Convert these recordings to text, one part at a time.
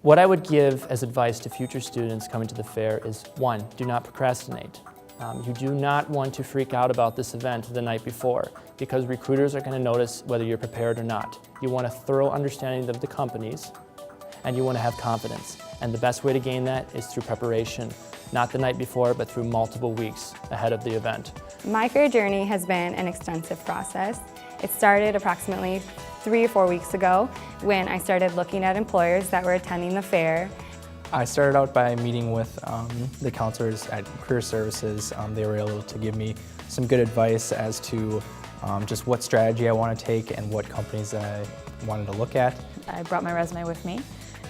What I would give as advice to future students coming to the fair is, one, do not procrastinate. You do not want to freak out about this event the night before because recruiters are going to notice whether you're prepared or not. You want a thorough understanding of the companies and you want to have confidence. And the best way to gain that is through preparation, not the night before, but through multiple weeks ahead of the event. My career journey has been an extensive process. It started approximately 3 or 4 weeks ago when I started looking at employers that were attending the fair. I started out by meeting with the counselors at Career Services. They were able to give me some good advice as to just what strategy I want to take and what companies that I wanted to look at. I brought my resume with me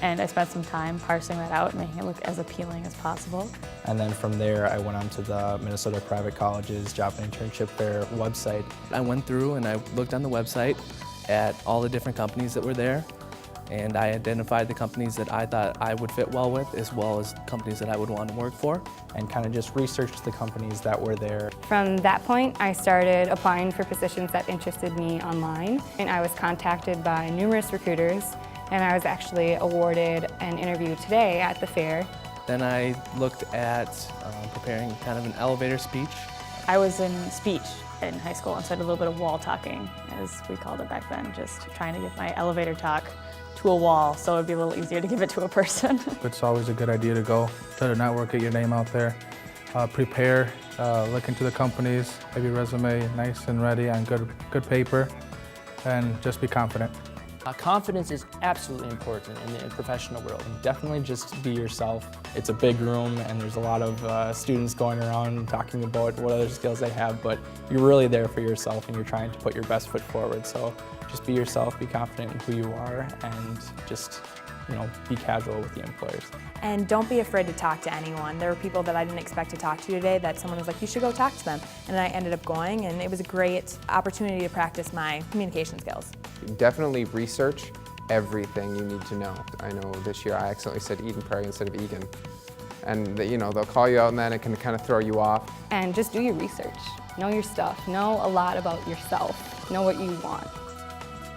and I spent some time parsing that out, making it look as appealing as possible. And then from there I went on to the Minnesota Private Colleges Job and Internship Fair website. I went through and I looked on the website at all the different companies that were there, and I identified the companies that I thought I would fit well with, as well as companies that I would want to work for. And kind of just researched the companies that were there. From that point, I started applying for positions that interested me online, and I was contacted by numerous recruiters, and I was actually awarded an interview today at the fair. Then I looked at preparing kind of an elevator speech. I was in speech in high school, and so I did a little bit of wall talking, as we called it back then, just trying to get my elevator talk to a wall so it would be a little easier to give it to a person. It's always a good idea to go to the network, get your name out there, prepare, look into the companies, have your resume nice and ready on good paper, and just be confident. Confidence is absolutely important in the professional world. Definitely just be yourself. It's a big room and there's a lot of students going around talking about what other skills they have, but you're really there for yourself and you're trying to put your best foot forward. So just be yourself, be confident in who you are, and just be casual with the employers. And don't be afraid to talk to anyone. There were people that I didn't expect to talk to today that someone was like, you should go talk to them. And I ended up going, and it was a great opportunity to practice my communication skills. Definitely research everything you need to know. I know this year I accidentally said Eden Prairie instead of Egan. And they'll call you out and then it can kind of throw you off. And just do your research. Know your stuff. Know a lot about yourself. Know what you want.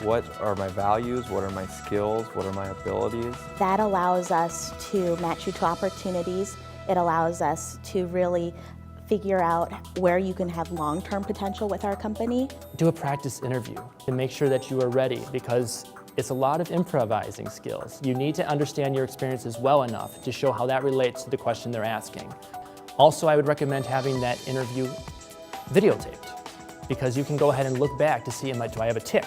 What are my values? What are my skills? What are my abilities? That allows us to match you to opportunities. It allows us to really figure out where you can have long-term potential with our company. Do a practice interview and make sure that you are ready, because it's a lot of improvising skills. You need to understand your experiences well enough to show how that relates to the question they're asking. Also, I would recommend having that interview videotaped, because you can go ahead and look back to see, do I have a tick?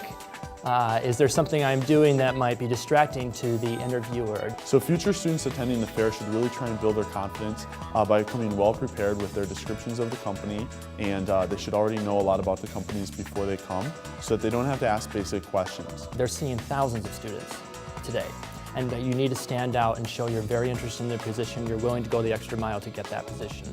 Is there something I'm doing that might be distracting to the interviewer? So future students attending the fair should really try and build their confidence by coming well prepared with their descriptions of the company, and they should already know a lot about the companies before they come so that they don't have to ask basic questions. They're seeing thousands of students today, and you need to stand out and show you're very interested in their position, you're willing to go the extra mile to get that position.